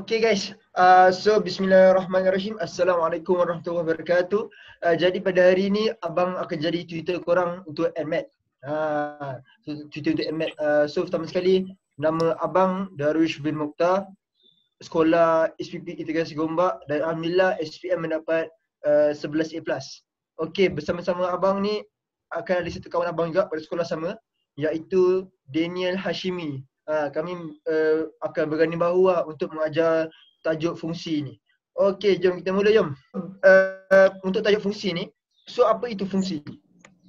Okay guys, so bismillahirrahmanirrahim. Assalamualaikum warahmatullahi wabarakatuh. Jadi pada hari ini abang akan jadi tutor korang untuk NMAT. Tutor untuk NMAT. So pertama sekali, nama abang Darwish bin Mokhtar, sekolah SPP Integrasi Gombak, dan alhamdulillah SPM mendapat 11 A+. Okay, bersama-sama abang ni akan ada satu kawan abang juga pada sekolah sama, iaitu Daniel Hashimi. Kami akan berganding bahu untuk mengajar tajuk fungsi ni. Okey, jom kita mula jom. Untuk tajuk fungsi ni, so apa itu fungsi?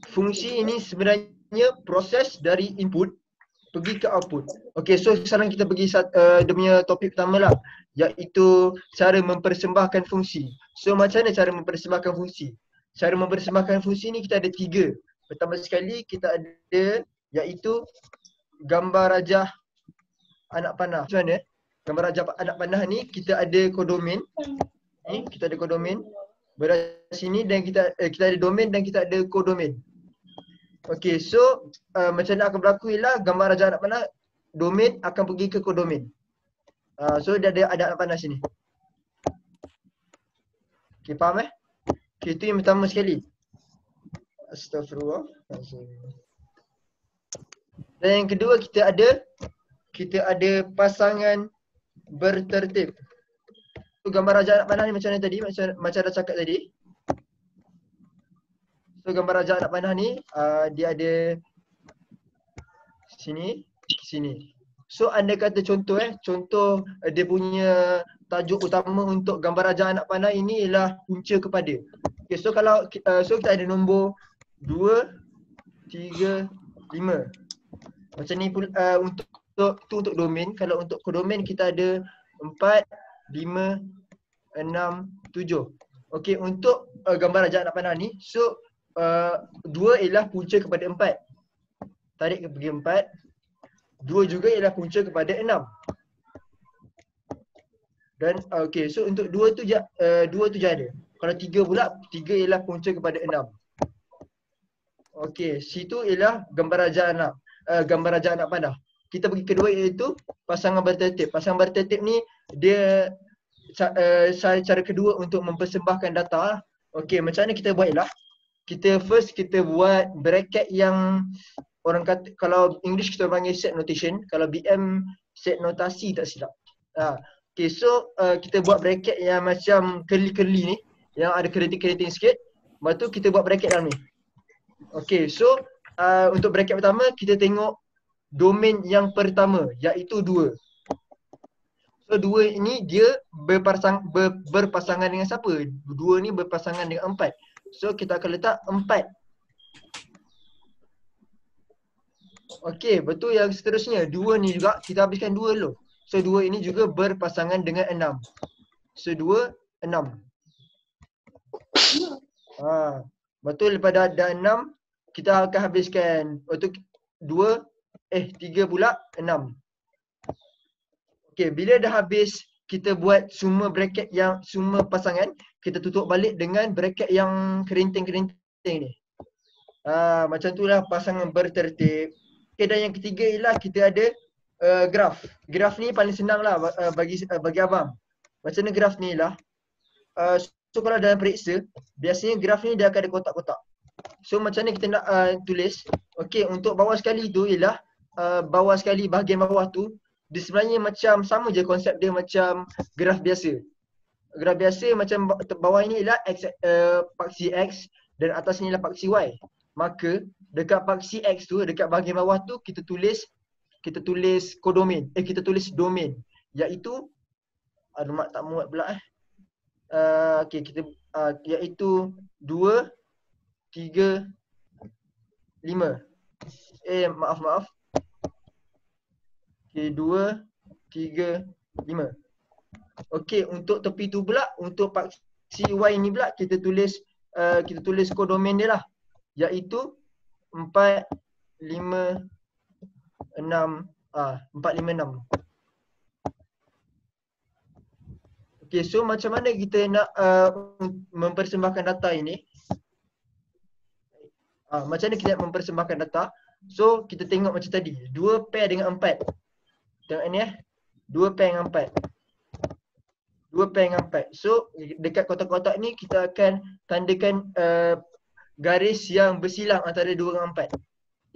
Fungsi ini sebenarnya proses dari input pergi ke output. Okey, so sekarang kita pergi dia punya topik pertama lah, iaitu cara mempersembahkan fungsi. So macam mana cara mempersembahkan fungsi? Cara mempersembahkan fungsi ni kita ada 3. Pertama sekali kita ada iaitu gambar rajah anak panah. Macam mana? Gambar rajah anak panah ni kita ada kodomain. Kita ada kodomain berada sini, dan kita ada domain dan kita ada kodomain. Okey, so macam mana akan berlaku ialah gambar rajah anak panah, domain akan pergi ke kodomain. So dia ada anak panah sini. Okey, faham Okey, itu yang pertama sekali. Astagfirullah. Dan yang kedua kita ada pasangan bertertib. So, gambar rajah anak panah ni macam mana tadi? Macam dah cakap tadi. So gambar rajah anak panah ni dia ada sini, sini. So andai kata contoh contoh dia punya tajuk utama untuk gambar rajah anak panah ini ialah punca kepada. Okay, so kalau so kita ada nombor 2, 3, 5. Macam ni untuk domain. Kalau untuk kodomain kita ada 4, 5, 6, 7. Okey, untuk gambar rajah anak panah ni, so 2 ialah punca kepada 4. Tarik ke pergi 4. 2 juga ialah punca kepada 6. Dan okey, so untuk 2 tu je ada. Kalau 3 pula, 3 ialah punca kepada 6. Okey, situ ialah gambar rajah anak panah. Kita pergi kedua iaitu pasangan bertertib. Pasangan bertertib ni dia cara kedua untuk mempersembahkan data. Okey, macam mana kita buat ialah kita buat bracket yang orang kata, kalau English kita panggil set notation, kalau BM set notasi tak silap. Okay, so kita buat bracket yang macam curly-curly ni, yang ada keriting-keriting sikit. Lepas tu kita buat bracket dalam ni. Okay, so untuk bracket pertama kita tengok domain yang pertama, iaitu 2. So 2 ini dia berpasangan dengan siapa? 2 ni berpasangan dengan 4. So kita akan letak 4. Okey, betul. Yang seterusnya 2 ni juga kita habiskan 2 dulu. So 2 ini juga berpasangan dengan 6. So 2, 6. Betul, lepas dah 6 kita akan habiskan. Betul 3 pula 6. Okey, bila dah habis kita buat semua bracket yang semua pasangan, kita tutup balik dengan bracket yang kerinting-kerinting ni. Macam itulah pasangan bertertib. Okay, dan yang ketiga ialah kita ada graf. Graf ni paling senang lah bagi abang. Macam mana graf ni ialah, so kalau dalam periksa, biasanya graf ni dia akan ada kotak-kotak. So macam mana kita nak tulis? Okay, untuk bawah sekali tu ialah bawah sekali, bahagian bawah tu dia sebenarnya macam sama je konsep dia macam graf biasa. Graf biasa macam bawah ini ialah paksi X dan atas ni ialah paksi Y. Maka dekat paksi X tu, dekat bahagian bawah tu kita tulis kodomain. Kita tulis domain, iaitu mak tak muat pula okey, kita iaitu 2, 3, 5. Maaf. Okey, 2, 3, 5. Okey, untuk tepi tu pula, untuk paksi Y ni pula kita tulis kodomain dia lah, iaitu 4, 5, 6. 4, 5, 6. Okey, so macam mana kita nak mempersembahkan data ini? Macam mana kita nak mempersembahkan data? So kita tengok macam tadi, 2 pair dengan 4. Tengok ni 2 pair dengan 4. 2 pair dengan 4. So dekat kotak-kotak ni kita akan tandakan garis yang bersilang antara 2 dengan 4.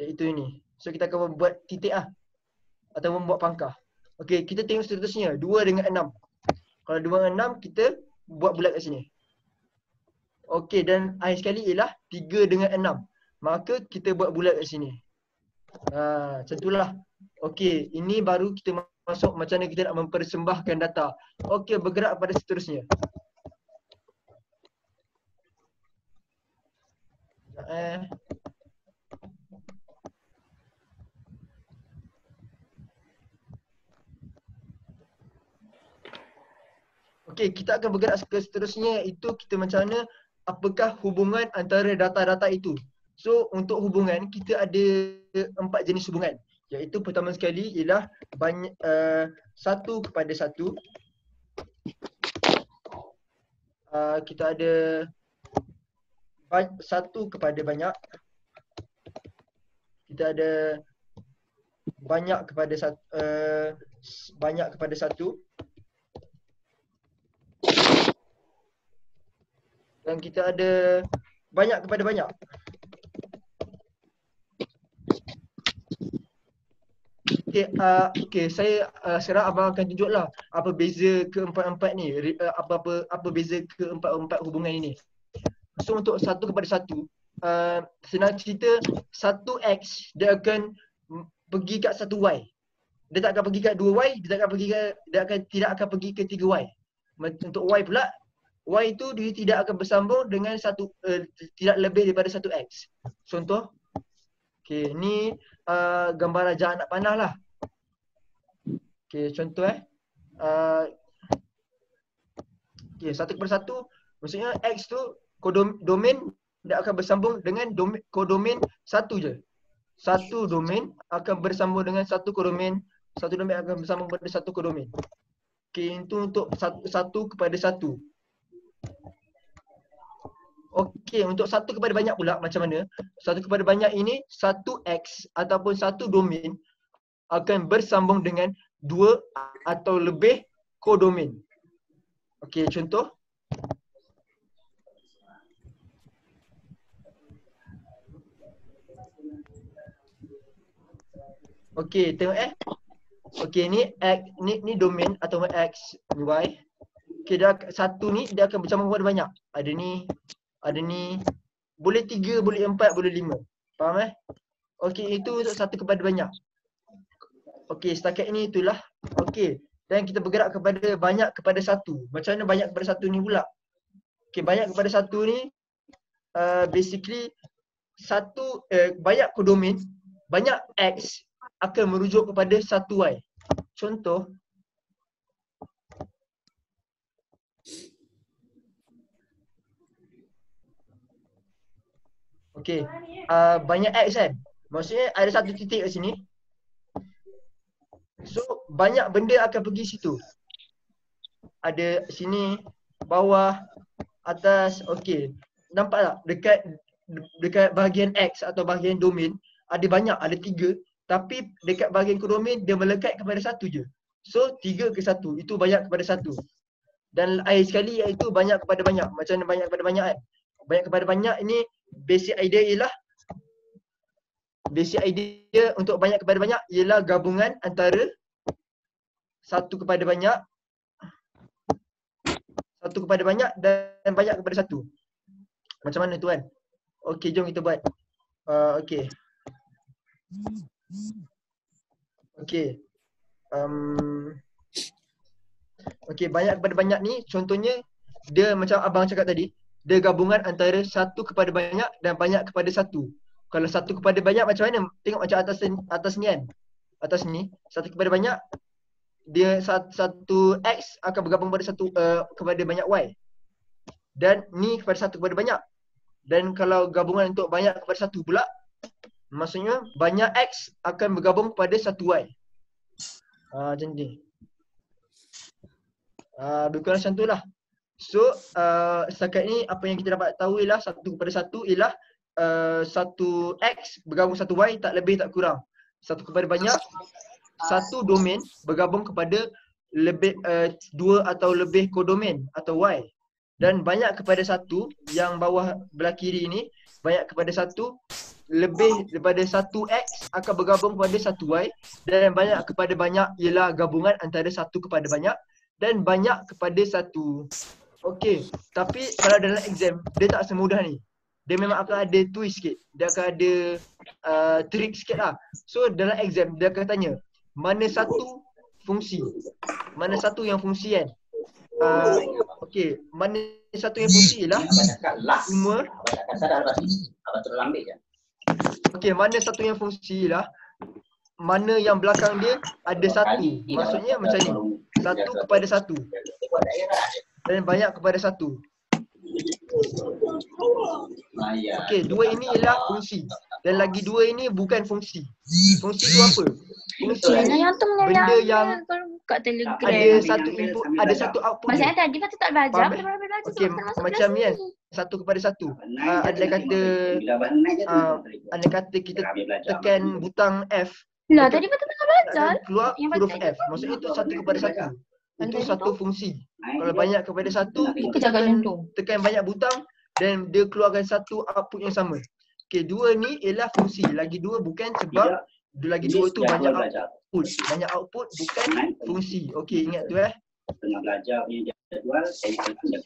Iaitu ini. So kita akan buat titik atau membuat pangkah. Okey, kita tengok seterusnya 2 dengan 6. Kalau 2 dengan 6 kita buat bulat kat sini. Okey, dan akhir sekali ialah 3 dengan 6. Maka kita buat bulat kat sini. Macam itulah. Okey, ini baru kita masuk macam mana kita nak mempersembahkan data. Okey, bergerak pada seterusnya. Okey, kita akan bergerak ke seterusnya, iaitu kita macam mana, apakah hubungan antara data-data itu. So untuk hubungan kita ada 4 jenis hubungan. Iaitu pertama sekali ialah satu kepada satu. Kita ada satu kepada banyak. Kita ada banyak kepada satu. Dan kita ada banyak kepada banyak. Okey, saya sekarang abang akan tunjuklah apa beza keempat-empat ni, apa beza keempat-empat hubungan ini. So untuk satu kepada satu, senang cerita, satu X dia akan pergi kat satu Y. Dia tak akan pergi kat 2Y, tidak akan pergi ke 3Y. Untuk Y pula, Y itu dia tidak akan bersambung dengan tidak lebih daripada satu X. Contoh, okey, ni gambar raja anak panah lah. Okey, contoh okey, satu kepada satu, maksudnya X tu kodomain dia akan bersambung dengan kodomain satu je. Satu domain akan bersambung dengan satu kodomain, satu domain akan bersambung pada satu kodomain. Okey, itu untuk satu kepada satu. Okey, untuk satu kepada banyak pula macam mana? Satu kepada banyak ini, satu X ataupun satu domain akan bersambung dengan 2 atau lebih kodomain. Okey, contoh. Okey, tengok Okey, ni domain atau X, ni Y. Okey, satu ni dia akan bersambung kepada banyak. Ada ni, boleh 3, boleh 4, boleh 5. Faham Okey, itu untuk satu kepada banyak. Okey, setakat ini itulah. Okey, dan kita bergerak kepada banyak kepada satu. Macam mana banyak kepada satu ni pula? Okey, banyak kepada satu ni basically banyak kodomain, banyak X akan merujuk kepada satu Y. Contoh, okey, banyak X kan? Maksudnya ada satu titik kat sini. So banyak benda akan pergi situ. Ada sini, bawah, atas. Okey, nampak tak dekat bahagian X atau bahagian domain ada banyak, ada 3. Tapi dekat bahagian kodomain dia melekat kepada satu je. So 3 ke 1, itu banyak kepada 1. Dan akhir sekali iaitu banyak kepada banyak. Macam mana banyak kepada banyak kan? Banyak kepada banyak ini basic idea untuk banyak kepada banyak ialah gabungan antara satu kepada banyak dan banyak kepada satu. Macam mana tu kan? Okey, jom kita buat. Okey. Okey. Okey, banyak kepada banyak ni contohnya dia macam abang cakap tadi, dia gabungan antara satu kepada banyak dan banyak kepada satu. Kalau satu kepada banyak macam mana? Tengok macam atas ni kan. Atas ni, satu kepada banyak, dia satu X akan bergabung pada kepada banyak Y. Dan ni kepada satu kepada banyak. Dan kalau gabungan untuk banyak kepada satu pula, maksudnya banyak X akan bergabung pada satu Y. Macam ni. Lebih kurang macam tu lah. So setakat ni apa yang kita dapat tahu ialah satu kepada satu ialah satu X bergabung satu Y, tak lebih tak kurang. Satu kepada banyak, satu domain bergabung kepada lebih 2 atau lebih kodomen atau Y. Dan banyak kepada 1 yang bawah belah kiri ini, banyak kepada 1 lebih daripada 1X akan bergabung kepada 1Y, dan banyak kepada banyak ialah gabungan antara 1 kepada banyak dan banyak kepada 1. Okey, tapi kalau dalam exam dia tak semudah ni. Dia memang akan ada twist sikit. Dia akan ada trik sikit lah. So dalam exam dia akan tanya mana satu fungsi, mana satu yang fungsi kan. Okey, mana satu yang fungsi ialah semua. Okey, mana satu yang fungsi ialah mana yang belakang dia ada 1. Maksudnya macam ni, 1 kepada 1 dan banyak kepada 1. Okey, 2 ini ialah fungsi dan lagi 2 ini bukan fungsi. Fungsi tu apa? Fungsi ni benda yang kat Telegram. ada satu input, ada satu output je. Maksudnya tadi Fatih tak belajar, Faham? belajar Okey, macam ni kan, 1 kepada 1. Andai kata kita tekan butang F, Lah tadi Fatih tengah belajar. akan keluar Yang huruf Fatih F. Maksudnya itu 1 kepada 1. Itu Tadi satu tu? fungsi. Kalau banyak kepada 1, Itu kita jaga akan jantung. tekan banyak butang dan dia keluarkan satu output yang sama. Okey, 2 ni ialah fungsi. Lagi 2 bukan sebab lagi 2 tu banyak output. Banyak output bukan fungsi. Okey, ingat tu Tengah belajar punya jadual, saya akan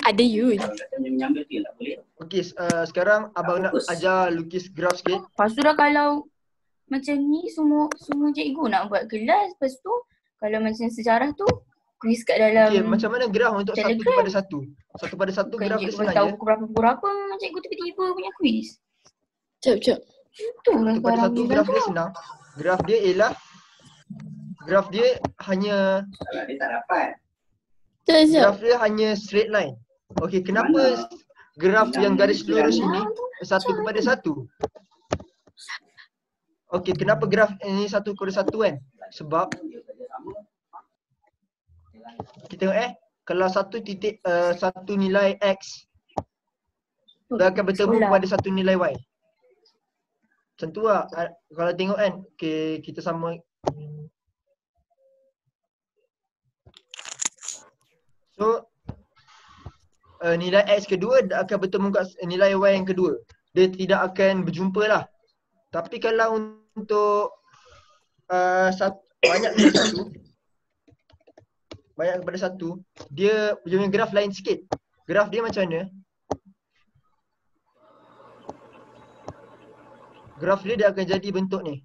Ada you. menyambil tu tak boleh. Okey, sekarang abang nak ajar lukis graf sikit. Lepas tu dah kalau macam ni semua cikgu nak buat kelas. Lepas tu kalau macam sejarah tu quiz kat dalam Okey, macam mana graf untuk 1 Telegram. kepada 1? 1 pada 1 bukan graf dia cikgu senang tahu je. pukul berapa memang cikgu tiba-tiba punya quiz. Cep. Itu lah 1 pada sekarang 1 graf dia senang. Graf dia ialah hanya Kalau dia tak dapat, graf dia hanya straight line. Okey, kenapa graf yang garis lurus ini 1 kepada 1? Okey, kenapa graf ini 1 kepada 1 kan? Sebab kita tengok kalau satu nilai X dia akan bertemu kepada satu nilai Y. Macam tu lah. Kalau tengok kan, okay, kita sama. So, nilai X kedua akan bertemu kat nilai Y yang kedua. Dia tidak akan berjumpa lah. Tapi kalau untuk banyak kepada satu, dia punya graf lain sikit. Graf dia macam mana? Graf dia akan jadi bentuk ni.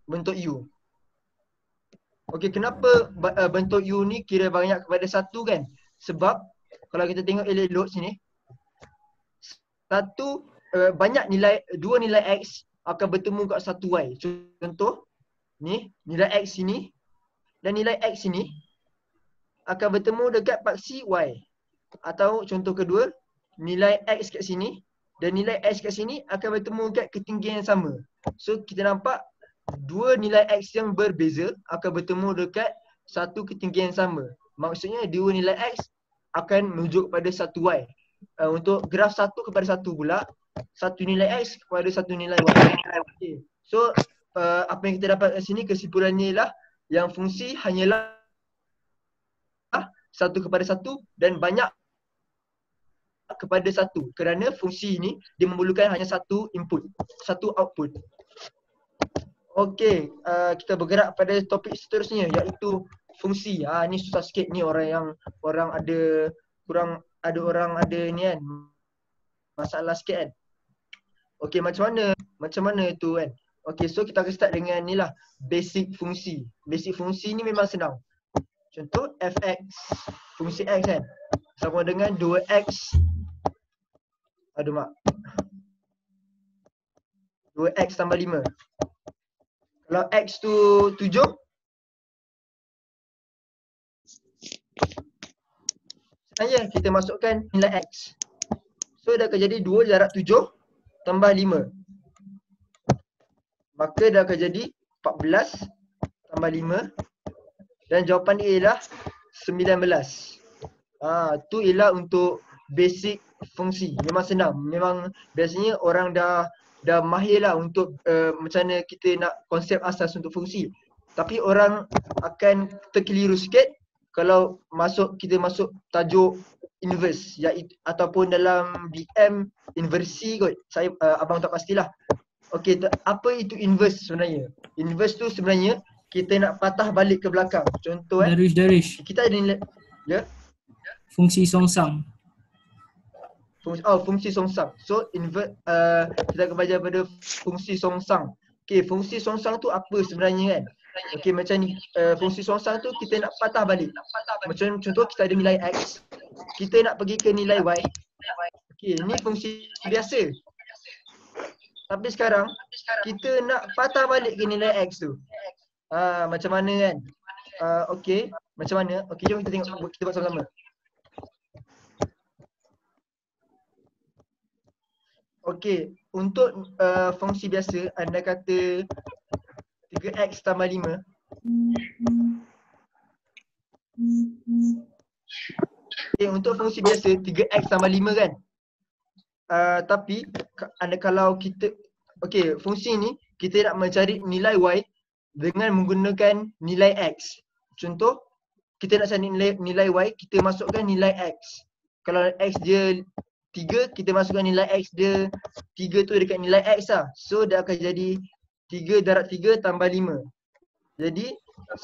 Bentuk U. Okey, kenapa bentuk U ni kira banyak kepada 1 kan? Sebab kalau kita tengok elok-elok sini, banyak nilai, 2 nilai X akan bertemu kat 1 Y. Contoh, ni nilai X sini dan nilai X sini akan bertemu dekat paksi Y. Atau contoh kedua, nilai X kat sini dan nilai X kat sini akan bertemu kat ketinggian yang sama. So kita nampak 2 nilai X yang berbeza akan bertemu dekat satu ketinggian yang sama. Maksudnya 2 nilai X akan menuju kepada 1 Y. Untuk graf 1 kepada 1 pula, 1 nilai X kepada 1 nilai Y. Okay. So apa yang kita dapat kat sini, kesimpulannya ialah yang fungsi hanyalah 1 kepada 1 dan banyak kepada 1, kerana fungsi ini dia memerlukan hanya satu input, satu output. Okey, kita bergerak pada topik seterusnya iaitu fungsi. Ni susah sikit ni, orang ada ni kan masalah sikit kan. Okey, macam mana tu kan. Okey, so kita akan start dengan ni lah, basic fungsi. Basic fungsi ni memang senang. Contoh fx, fungsi x kan, sama dengan 2x 2x tambah 5. Kalau x tu 7, sebenarnya kita masukkan nilai x. So dah akan jadi 2 darab 7 tambah 5. Maka dah akan jadi 14 tambah 5. Dan jawapan dia ialah 19. Tu ialah untuk basic fungsi. Memang senang. Memang biasanya orang dah dah mahir lah untuk macam mana kita nak konsep asas untuk fungsi. Tapi orang akan terkeliru sikit kalau kita masuk tajuk inverse ataupun dalam BM inversi kot. Saya abang tak pastilah. Okey, apa itu inverse sebenarnya? Inverse tu sebenarnya kita nak patah balik ke belakang. Contoh Darish. kita ada nilai ya. Fungsi songsang. Fungsi songsang. So kita akan belajar pada fungsi songsang. Okey, fungsi songsang tu apa sebenarnya kan? Okey, macam ni fungsi songsang tu kita nak patah balik. Macam contoh kita ada nilai x, kita nak pergi ke nilai y. Okey, ni fungsi biasa. Tapi sekarang kita nak patah balik ke nilai x tu. Macam mana kan? Okey, macam mana? Okey, jom kita tengok, kita buat sama-sama. Okey, untuk fungsi biasa anda kata 3x tambah 5. Okay, untuk fungsi biasa 3x tambah 5 kan? Tapi kalau kita fungsi ni kita nak mencari nilai y dengan menggunakan nilai x. Contoh, kita nak cari nilai y, kita masukkan nilai x. Kalau x dia 3, kita masukkan nilai x dia 3 tu dekat nilai x lah. So dia akan jadi 3 darab 3 tambah 5. Jadi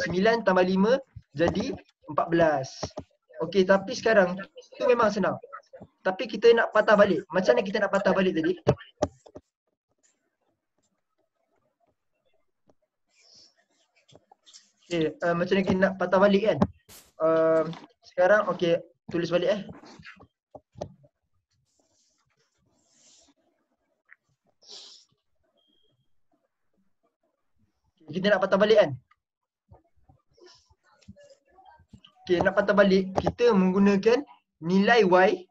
9 tambah 5 jadi 14. Okey, tapi sekarang tu memang senang. Tapi kita nak patah balik. Macam mana kita nak patah balik tadi? Okey, macam mana kita nak patah balik kan? Sekarang okey, tulis balik Kita nak patah balik kan? Okey, nak patah balik, kita menggunakan nilai y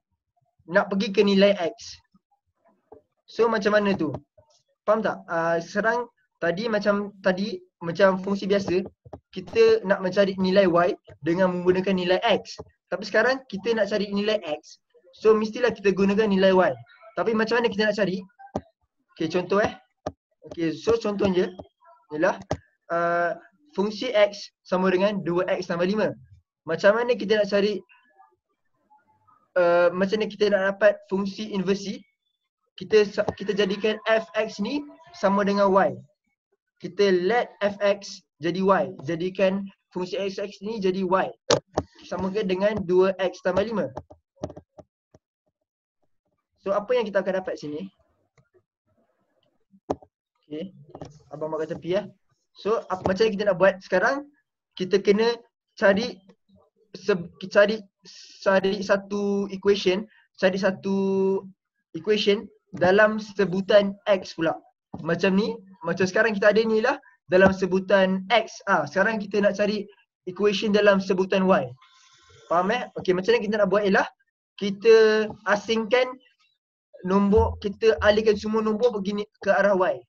nak pergi ke nilai x. So macam mana tu? Faham tak? Sekarang macam fungsi biasa, kita nak mencari nilai y dengan menggunakan nilai x. Tapi sekarang kita nak cari nilai x. So mestilah kita gunakan nilai y. Tapi macam mana kita nak cari? Okey, contoh Okey, so contohnya ialah fungsi x sama dengan 2x tambah 5. Macam mana kita nak cari macam mana kita nak dapat fungsi inversi? Kita jadikan fx ni sama dengan y. Kita let fx jadi y. Jadikan fungsi x ni jadi y. Samakan dengan 2x tambah 5. So apa yang kita akan dapat sini? Okey, abang buat kat tepi . So macam mana kita nak buat sekarang? Kita kena cari satu equation dalam sebutan x pula. Macam ni, macam sekarang kita ada ni lah dalam sebutan x. Sekarang kita nak cari equation dalam sebutan y. Faham Okey, macam mana kita nak buat ialah kita asingkan nombor, kita alihkan semua nombor pergi ke arah y.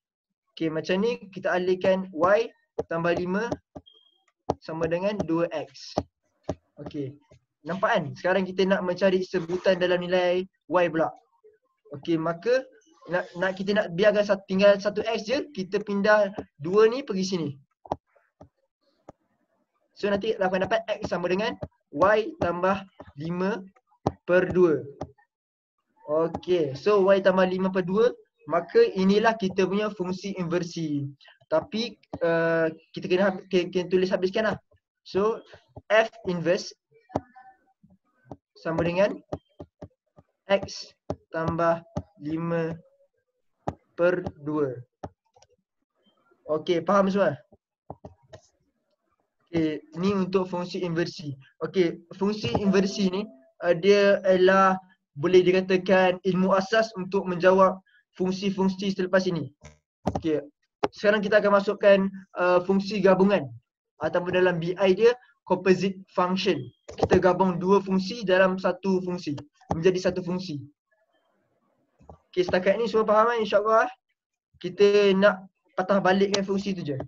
Okey, macam ni kita alihkan y tambah 5 sama dengan 2x. Okey, nampak kan? Sekarang kita nak mencari sebutan dalam nilai y pula. Okey, maka kita nak biarkan tinggal satu x je, kita pindah 2 ni pergi sini. So nanti akan dapat x sama dengan y tambah 5 per 2. Okey, so y tambah 5 per 2, maka inilah kita punya fungsi inversi. Tapi kita kena tulis habiskan lah. So f inverse sama dengan x tambah 5 per 2. Okey, faham semua? Okey, ni untuk fungsi inversi. Okey, fungsi inversi ni dia adalah boleh dikatakan ilmu asas untuk menjawab fungsi-fungsi selepas ini. Okey, sekarang kita akan masukkan fungsi gabungan ataupun dalam BI dia composite function. Kita gabung dua fungsi dalam satu fungsi, menjadi satu fungsi. Okey, setakat ni semua faham insya-Allah. Kita nak patah balikkan fungsi tu je.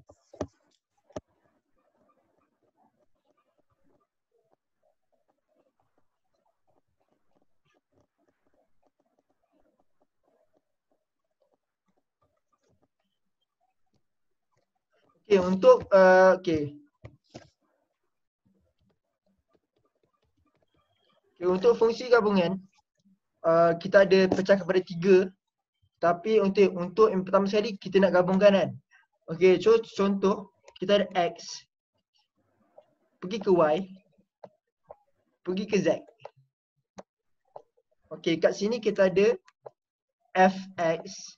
Okay, untuk okay. Okay, untuk fungsi gabungan kita ada pecah kepada 3. Tapi untuk yang pertama sekali kita nak gabungkan kan. Okay, contoh kita ada X pergi ke Y pergi ke Z. Okay, kat sini kita ada Fx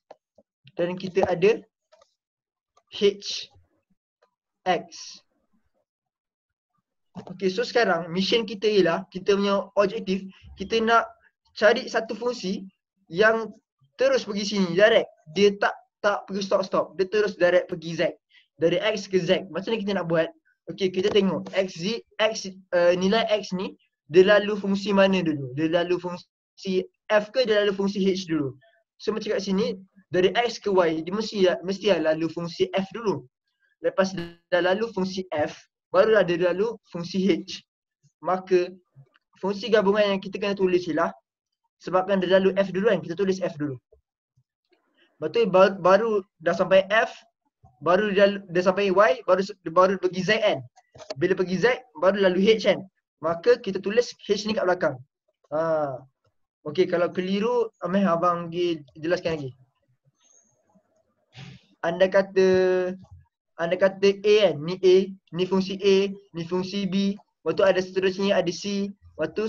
dan kita ada Hx. Okay, so sekarang mission kita ialah, kita punya objektif, kita nak cari satu fungsi yang terus pergi sini, direct. Dia tak pergi stop. Dia terus direct pergi Z. Dari X ke Z. Macam mana kita nak buat? Okay, kita tengok nilai X ni, dia lalu fungsi mana dulu? Dia lalu fungsi F ke dia lalu fungsi H dulu? So macam kat sini, dari X ke Y, dia mesti lalu fungsi F dulu. Lepas dah lalu fungsi F, barulah dia lalu fungsi H. Maka fungsi gabungan yang kita kena tulis ialah, sebabkan dia lalu F dulu kan, kita tulis F dulu. Betul, baru dah sampai F, baru dia sampai Y, baru pergi Z kan. Bila pergi Z, baru lalu H kan. Maka kita tulis H ni kat belakang. Okey, kalau keliru, abang jelaskan lagi. Anda kata A kan, ni fungsi A, ni fungsi B. Lepas tu ada seterusnya, ada C. Lepas tu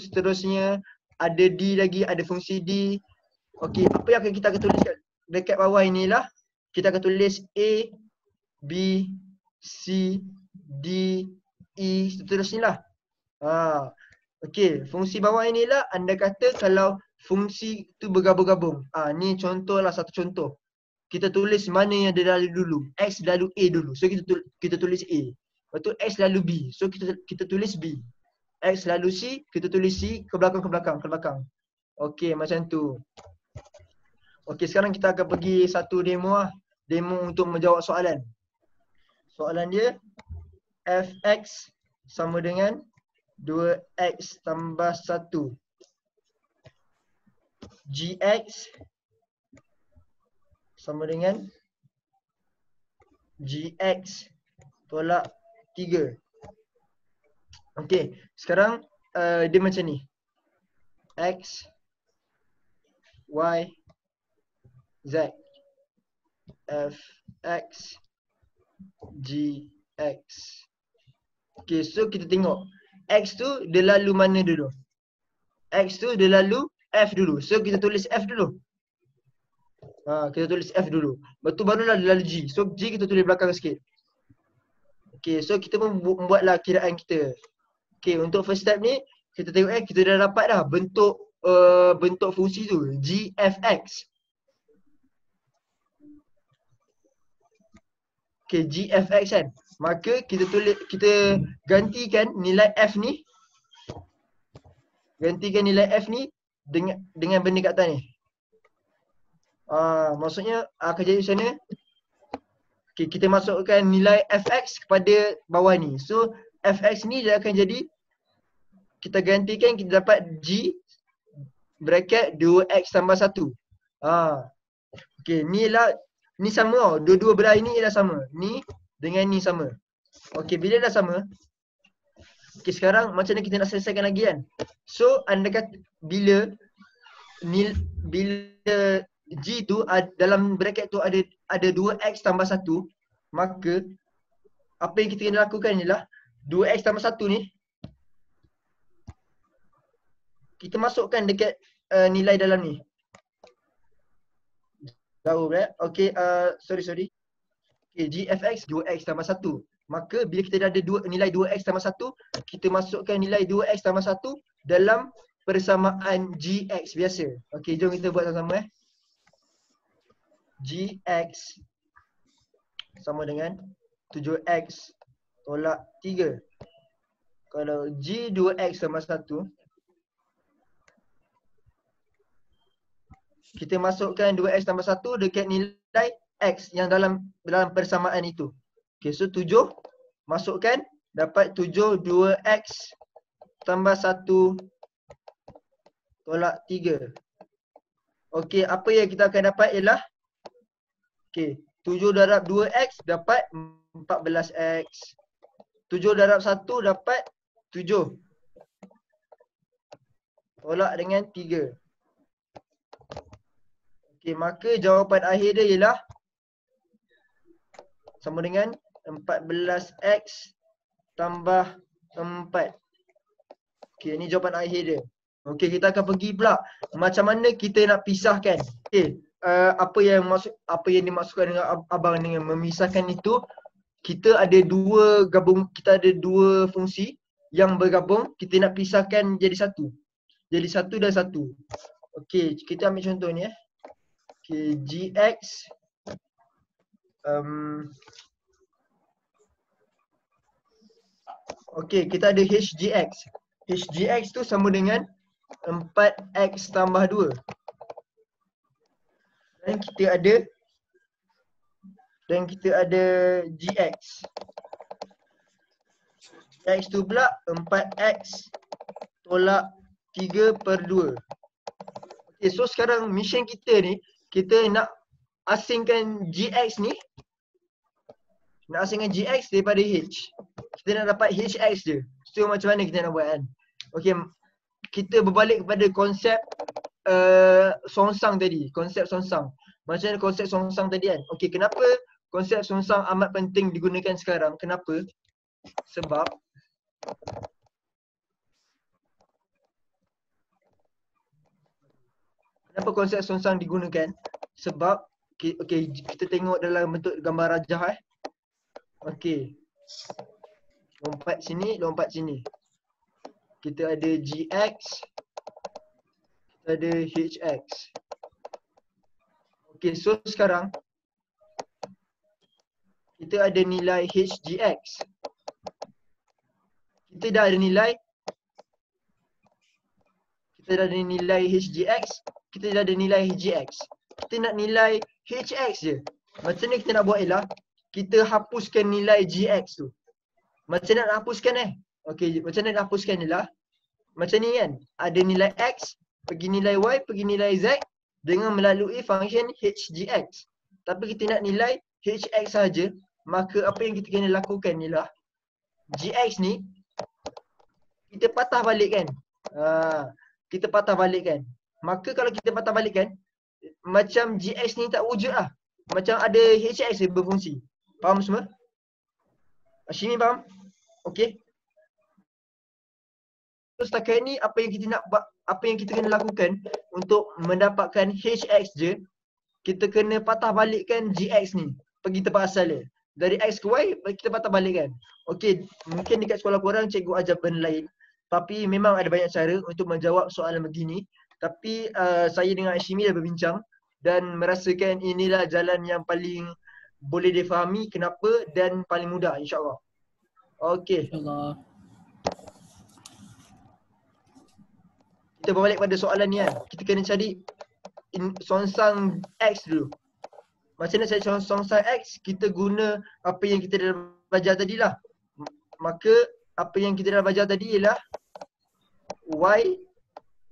seterusnya ada D lagi, ada fungsi D. Okey, apa yang kita akan tulis dekat bawah inilah, kita akan tulis A, B, C, D, E, seterusnya lah. Okey, fungsi bawah inilah anda kata kalau fungsi tu bergabung-gabung. Ni contohlah, satu contoh. Kita tulis mana yang dia lalu dulu. X lalu A dulu. So kita tulis A. Lepas tu X lalu B. So kita tulis B. X lalu C, kita tulis C ke belakang. Okey, macam tu. Okey, sekarang kita akan pergi satu demo lah. Demo untuk menjawab soalan. Soalan dia, Fx sama dengan 2x tambah 1. Gx sama dengan Gx tolak 3. Okey, sekarang dia macam ni. X, Y, Z, Fx, Gx. Okey, so kita tengok X tu dia lalu mana dulu? X tu dia lalu F dulu. So kita tulis F dulu. Kita tulis F dulu. Lepas tu barulah dia lalu G. So G kita tulis belakang sikit. Okey, so kita pun buatlah kiraan kita. Okey, untuk first step ni kita tengok kita dah dapat dah bentuk fungsi tu, Gfx. Okey, Gfx kan. Maka kita gantikan nilai F ni. Gantikan nilai F ni dengan benda kat atas ni. Maksudnya akan jadi macam mana? Okay, kita masukkan nilai Fx kepada bawah ni. So Fx ni dia akan jadi, kita gantikan, kita dapat G bracket 2x tambah 1. Okay, ni sama tau. Dua-dua belah ini ialah sama. Ni dengan ni sama. Okay, bila dah sama, okay, sekarang macam mana kita nak selesaikan lagi kan? So anda kata bila G tu dalam bracket tu ada 2x tambah 1, maka apa yang kita kena lakukan ialah 2x tambah 1 ni kita masukkan dekat nilai dalam ni. Jauh pula. Okay, sorry. Okay, Gfx 2x tambah 1. Maka bila kita dah ada nilai 2x tambah 1, kita masukkan nilai 2x tambah 1 dalam persamaan Gx biasa. Okay, jom kita buat sama-sama Gx sama dengan 7x tolak 3. Kalau G 2x tambah 1, kita masukkan 2x tambah 1 dekat nilai x yang dalam persamaan itu. Okay, so 7 masukkan, dapat 7 2x tambah 1 tolak 3. Okey, apa yang kita akan dapat ialah okey, 7 darab 2x dapat 14x. 7 darab 1 dapat 7. Tolak dengan 3. Okey, maka jawapan akhir dia ialah sama dengan 14x tambah 4. Okey, ini jawapan akhir dia. Okey, kita akan pergi pula macam mana kita nak pisahkan. Okey, apa yang dimaksudkan dengan abang dengan memisahkan itu, kita ada dua fungsi yang bergabung, kita nak pisahkan jadi satu. Jadi satu dan satu. Okey, kita ambil contoh ni Okey, gx okey, kita ada hgx. Hgx tu sama dengan 4x tambah 2. Dan kita ada gx. Gx tu pula 4x tolak 3/2. Okay, so sekarang mission kita ni, kita nak asingkan gx ni. Nak asingkan gx daripada h. Kita nak dapat hx je. So macam mana kita nak buat kan? Okay, kita berbalik kepada konsep songsang tadi. Konsep songsang. Macam mana konsep songsang tadi kan? Okay, kenapa konsep songsang amat penting digunakan sekarang? Kenapa? Sebab kenapa konsep songsang digunakan? Sebab okay, kita tengok dalam bentuk gambar rajah Okey. Lompat sini, lompat sini. Kita ada gx, kita ada hx. Okey, so sekarang kita ada nilai hgx. Kita dah ada nilai hgx, kita dah ada nilai hgx. Kita nak nilai hx je. Macam ni kita nak buat ialah kita hapuskan nilai gx tu. Macam nak hapuskan Okey, macam nak hapuskan ialah macam ni kan. Ada nilai x, pergi nilai y, pergi nilai z dengan melalui function hgx. Tapi kita nak nilai hx saja, maka apa yang kita kena lakukan ialah gx ni kita patah balik kan. Kita patah balik kan. Maka kalau kita patah balik kan, macam gx ni tak wujud lah. Macam ada hx dia berfungsi. Faham semua? Hashimi faham? Okey. So setakat ni apa yang kita kena lakukan untuk mendapatkan hx je, kita kena patah balikkan gx ni pergi tempat asal dia. Dari x ke y kita patah balikkan. Okey, mungkin dekat sekolah korang cikgu ajar benda lain, tapi memang ada banyak cara untuk menjawab soalan begini. Tapi saya dengan Hashimi dah berbincang dan merasakan inilah jalan yang paling boleh difahami kenapa dan paling mudah insya-Allah. Okey. InsyaAllah. Kita berbalik pada soalan ni kan. Kita kena cari songsang x dulu. Macam mana cari songsang x? Kita guna apa yang kita dah belajar tadi lah. Maka apa yang kita dah belajar tadi ialah y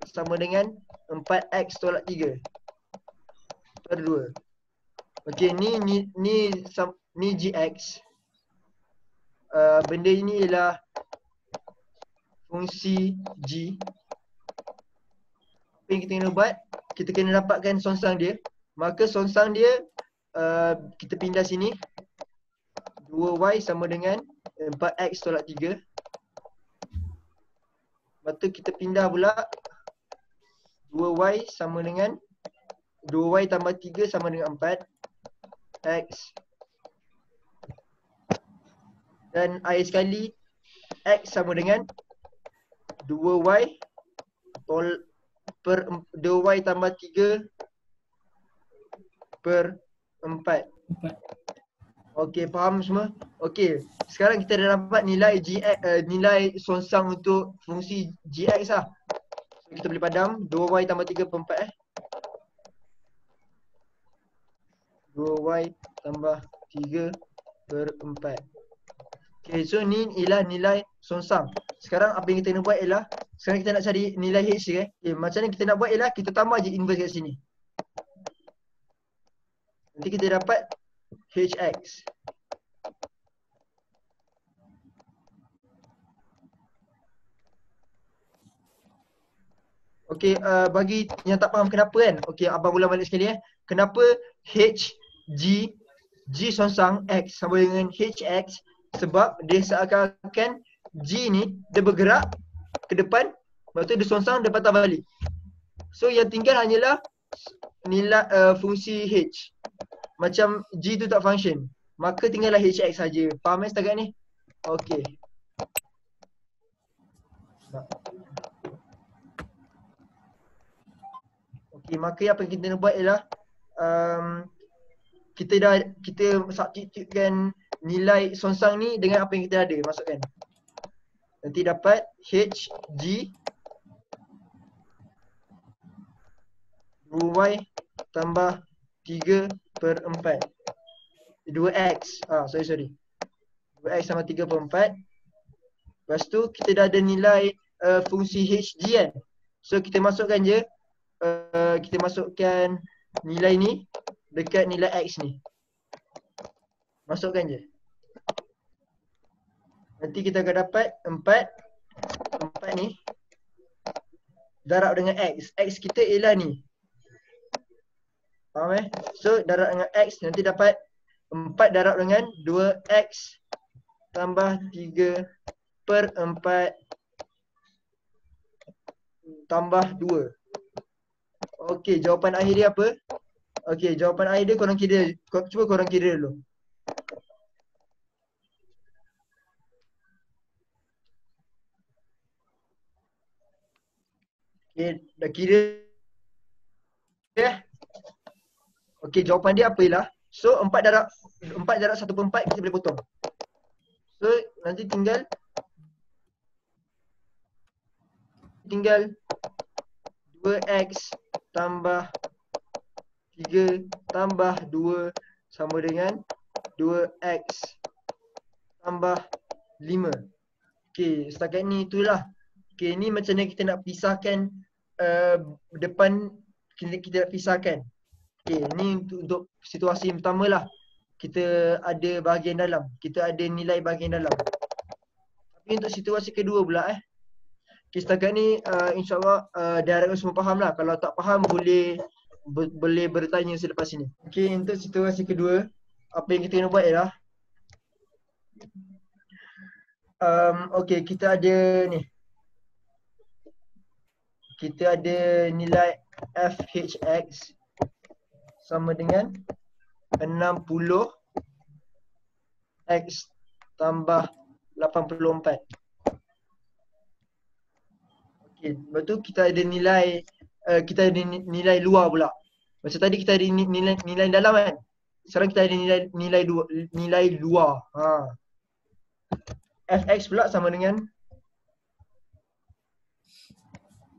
sama dengan 4x tolak 3 per 2. Okey, ni gx. Benda ini ialah fungsi g. Apa yang kita kena buat? Kita kena dapatkan songsang dia. Maka songsang dia kita pindah sini. 2y sama dengan 4x tolak 3. Lepas tu kita pindah pula 2y sama dengan 2y tambah 3 sama dengan 4 x. Dan akhir sekali x sama dengan 2y per 2y tambah 3 per 4. Okey, faham semua? Okey, sekarang kita dah dapat nilai nilai songsang untuk fungsi gx lah. So, kita boleh padam 2y tambah 3 per 4 2y tambah 3 per 4. Okay, so ni ialah nilai songsang. Sekarang apa yang kita nak buat ialah sekarang kita nak cari nilai h je Okay, macam mana kita nak buat ialah kita tambah je inverse kat sini. Nanti kita dapat hx. Okey, bagi yang tak faham kenapa kan. Okey, abang ulang balik sekali Kenapa G songsang X sama dengan HX? Sebab dia seakan-akan G ni dia bergerak ke depan, lepas tu dia songsang, dia patah balik. So yang tinggal hanyalah nilai fungsi H. Macam G tu tak function, maka tinggallah HX saja. Faham setakat ni? Okey. Okey, maka apa yang kita nak buat ialah kita substitutekan nilai songsang ni dengan apa yang kita ada, masukkan. Nanti dapat HG 2y tambah 3/4 2x. Sorry 2x tambah 3/4. Lepas tu kita dah ada nilai fungsi HG kan. So kita masukkan je, kita masukkan nilai ni dekat nilai x ni. Masukkan je. Nanti kita akan dapat 4 ni darab dengan x. X kita ialah ni. Faham So darab dengan x, nanti dapat 4 darab dengan 2x tambah 3/4 tambah 2. Okey, jawapan akhir dia apa? Okey, jawapan akhir dia korang kira. Cuba korang kira dulu. Okey, dah kira Okey, jawapan dia apa ialah? So 4 darab 1/4 kita boleh potong. So nanti tinggal 2x tambah 3 tambah 2 sama dengan 2x tambah 5. Okey, setakat ni itulah. Okey, ni macam mana kita nak pisahkan depan, kita nak pisahkan. Okey, ni untuk situasi yang pertama lah. Kita ada bahagian dalam, kita ada nilai bahagian dalam. Tapi untuk situasi kedua pula okay, setakat ni insyaAllah diharapkan semua faham lah. Kalau tak faham boleh bertanya selepas ini. Okay, untuk situasi kedua, apa yang kita nak buat ialah okay, kita ada ni. Kita ada nilai fhx sama dengan 60 x tambah 84. Okey, lepas tu kita ada nilai nilai luar pula. Macam tadi kita ada nilai dalam kan. Sekarang kita ada nilai luar. Fx pula sama dengan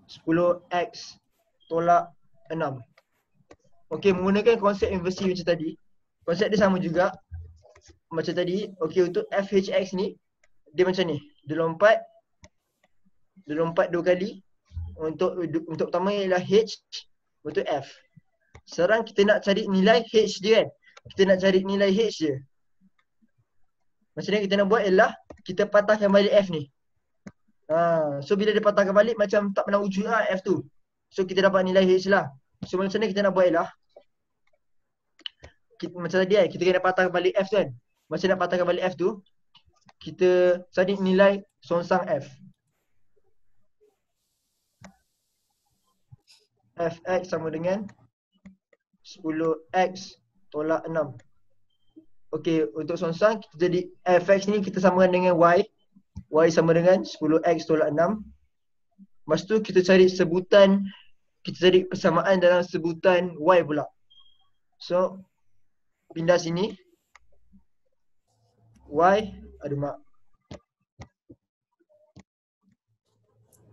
10x tolak 6. Okey, menggunakan konsep inversi macam tadi. Konsep dia sama juga macam tadi. Okey, untuk fhx ni dia macam ni. Dia lompat 2 kali. Untuk pertama ialah h, untuk f. Sekarang kita nak cari nilai h dia kan. Kita nak cari nilai h dia. Macam ni kita nak buat ialah kita patahkan balik f ni. So bila dia patahkan balik macam tak pernah wujud lah f tu. So kita dapat nilai h lah. So macam ni kita nak buat ialah macam tadi kan, kita kena patahkan balik f tu kan. Macam nak patahkan balik f tu, kita cari nilai songsang f. Fx sama dengan 10x tolak 6. Okey, untuk songsang kita jadi fx ni kita samakan dengan y. Y sama dengan 10x tolak 6. Lepas tu kita cari sebutan, kita cari persamaan dalam sebutan y pula. So pindah sini. Y,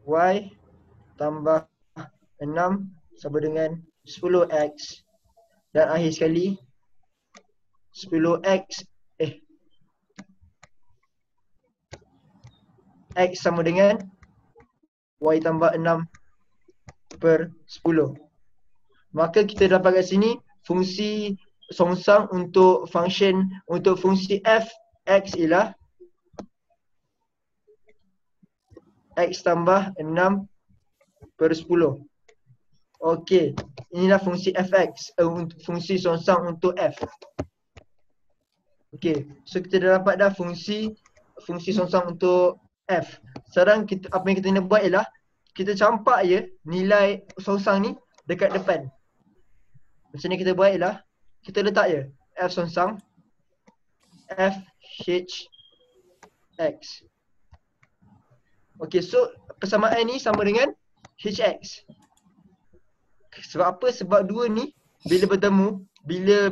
y tambah 6 sama dengan 10x. Dan akhir sekali 10x x sama dengan y tambah 6/10. Maka kita dapat kat sini fungsi songsang untuk fungsi f x ialah x tambah 6/10. Okey, inilah fungsi fx, fungsi songsang untuk f. Okey, so kita dah dapat dah fungsi songsang untuk f. Sekarang apa yang kita nak buat ialah kita campak je nilai songsang ni dekat depan. Macam ni kita buat ialah kita letak je f songsang f h x. Okey, so persamaan ni sama dengan hx. Sebab apa? Sebab dua ni bila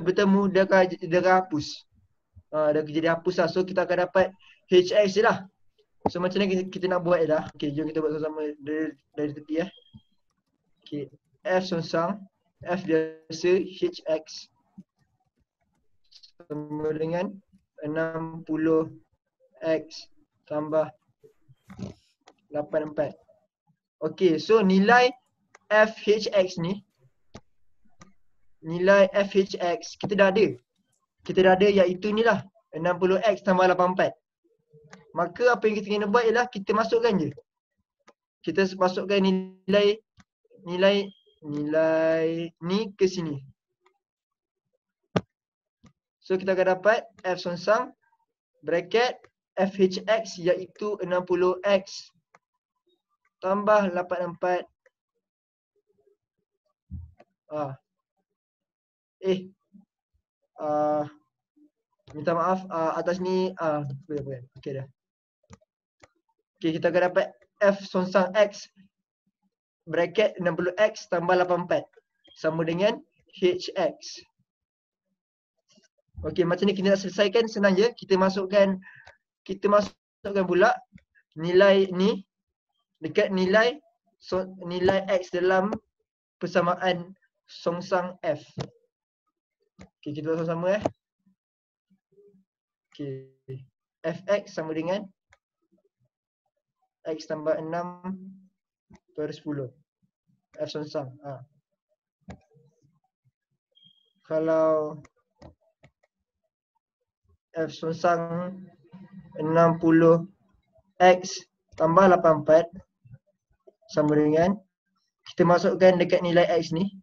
bertemu dia akan hapus. Dia jadi hapus lah. So kita akan dapat hx je lah. So macam mana kita nak buat je lah. Okay, jom kita buat sama-sama dari tepi . Okay, f songsang f biasa hx sama dengan 60x tambah 84. Okay, so nilai fhx ni, nilai fhx kita dah ada. Iaitu ni lah 60x tambah 84. Maka apa yang kita kena buat ialah kita masukkan je. Kita masukkan nilai ni ke sini. So kita akan dapat f songsang bracket fhx iaitu 60x tambah 84. Minta maaf atas ni boleh. Okey dah. Okey, kita akan dapat f songsang x bracket 60x tambah 84 sama dengan hx. Okey, macam ni kita nak selesaikan, senang je. Kita masukkan pula nilai ni dekat nilai x dalam persamaan songsang f. Okey, kita buat sama-sama . Okey, fx sama dengan x tambah 6/10. F songsang. Kalau f songsang 60x tambah 84 sama dengan, kita masukkan dekat nilai x ni,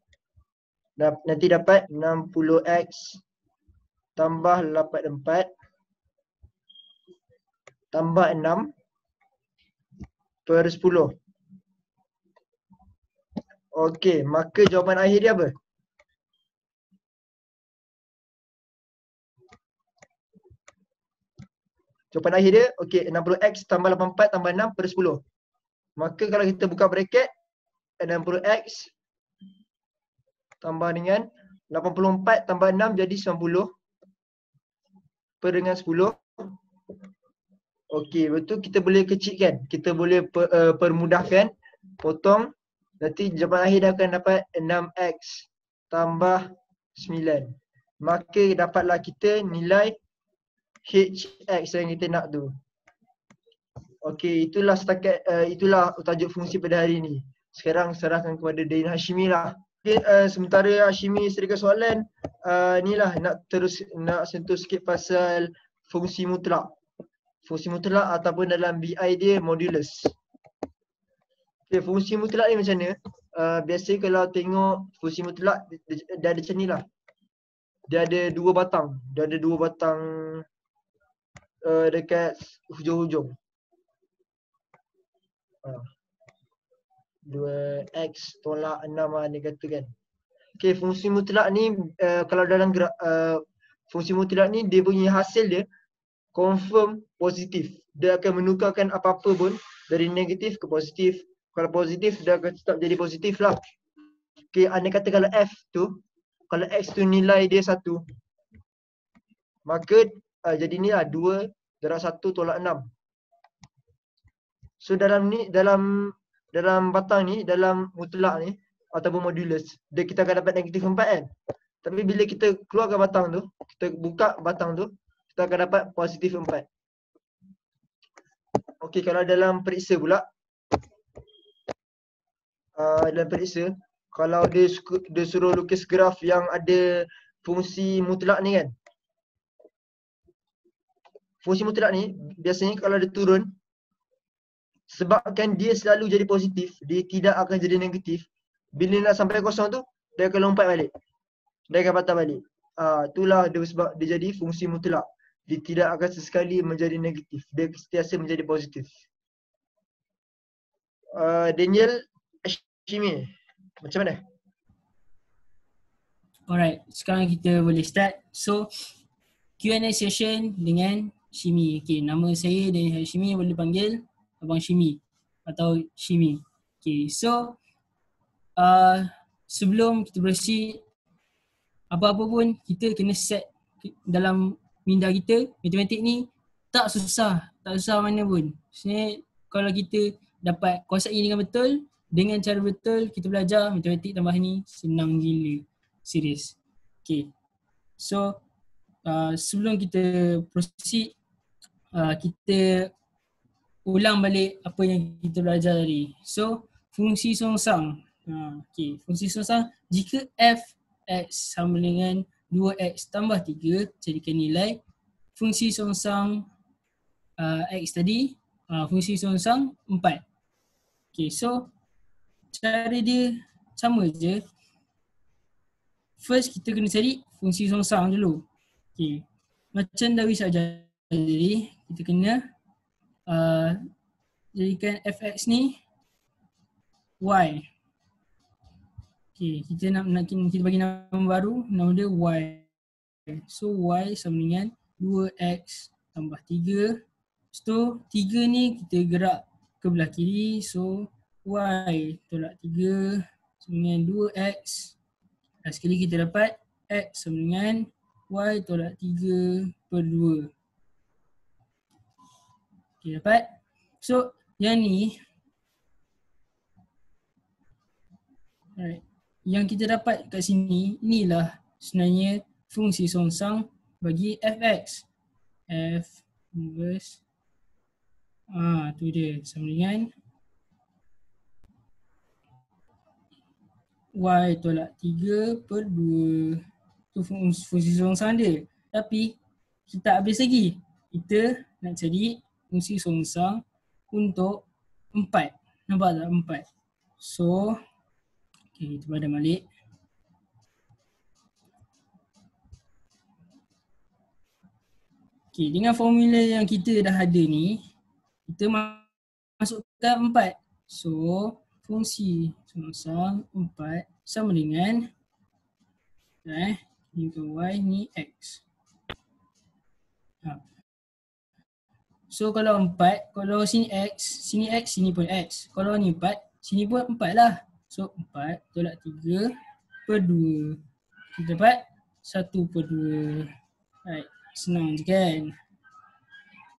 nanti dapat 60x tambah 84 tambah 6/10. Okey, maka jawapan akhir dia apa? Jawapan akhir dia, okey, 60x tambah 84 tambah 6/10. Maka kalau kita buka bracket, 60x tambah dengan 84 tambah 6 jadi 90 per dengan 10. Okey, betul, kita boleh kecilkan. Kita boleh permudahkan, potong. Nanti jawapan akhir dia akan dapat 6x tambah 9. Maka dapatlah kita nilai hx yang kita nak tu. Okey, itulah tajuk fungsi pada hari ni. Sekarang serahkan kepada Dain Hashimi lah. Okay, sementara Hashimi serikan soalan, ni lah nak sentuh sikit pasal fungsi mutlak. Fungsi mutlak ataupun dalam BI dia modulus. Okay, fungsi mutlak ni macam mana? Biasanya kalau tengok fungsi mutlak dia ada macam ni lah. Dia ada dua batang. Dekat hujung-hujung. 2x tolak 6 dia kata kan. Okay, fungsi mutlak ni kalau dalam fungsi mutlak ni dia punya hasil dia confirm positif. Dia akan menukarkan apa-apa pun dari negatif ke positif. Kalau positif dia akan tetap jadi positif lah. Okay, anda kata kalau f tu, kalau x tu nilai dia 1, maka jadi ni lah 2 darab 1 tolak 6. So dalam batang ni, dalam mutlak ni ataupun modulus, kita akan dapat negatif 4 kan. Tapi bila kita keluarkan batang tu, kita buka batang tu, kita akan dapat positif 4. Okey, kalau dalam periksa pula, dalam periksa, kalau dia suruh lukis graf yang ada fungsi mutlak ni kan. Fungsi mutlak ni biasanya kalau dia turun, sebabkan dia selalu jadi positif, dia tidak akan jadi negatif. Bila nak sampai kosong tu, dia akan lompat balik. Dia akan patah balik. Itulah dia sebab dia jadi fungsi mutlak. Dia tidak akan sesekali menjadi negatif. Dia sentiasa menjadi positif. Daniel Ashimi, macam mana? Alright, sekarang kita boleh start. So, Q&A session dengan Shimi. Okay, nama saya Daniel Shimi, boleh panggil Abang Shimi atau Shimi. Okay, so sebelum kita proceed, apa-apa pun kita kena set dalam minda kita. Matematik ni tak susah mana pun. Sebenarnya kalau kita dapat konsep ini dengan cara betul kita belajar matematik tambah ni senang gila. Serius. Okay. So sebelum kita proceed, kita ulang balik apa yang kita belajar tadi. So fungsi songsang. Okay. Fungsi songsang, jika f(x) sama dengan 2x tambah 3, jadikan nilai fungsi songsang x tadi, fungsi songsang 4. Okay, so cara dia sama je. First kita kena cari fungsi songsang dulu. Okay. Macam Darwish ajar tadi, kita kena jadikan fx ni y. Okay, kita kita bagi nama baru, nama dia y. So y sama dengan 2x tambah 3. So 3 ni kita gerak ke belah kiri. So y tolak 3 sama dengan 2x. Dan sekali kita dapat x sama dengan y tolak 3 per 2. Okay, dapat. So yang ni, alright, yang kita dapat kat sini, inilah sebenarnya fungsi songsang bagi fx. F inverse tu dia sama dengan y tolak 3 per 2. Tu fungsi songsang dia. Tapi kita tak habis lagi. Kita nak cari fungsi songsang untuk 4. Nampak tak 4? So okay, kita padan balik. Okay, dengan formula yang kita dah ada ni, kita masukkan 4. So, fungsi songsang 4 sama dengan ni ke y, ni x. So, kalau 4, kalau sini x, sini pun x. Kalau ni 4, sini pun 4 lah. So, 4 tolak 3 per 2. Kita dapat 1 per 2. Right. Senang je kan?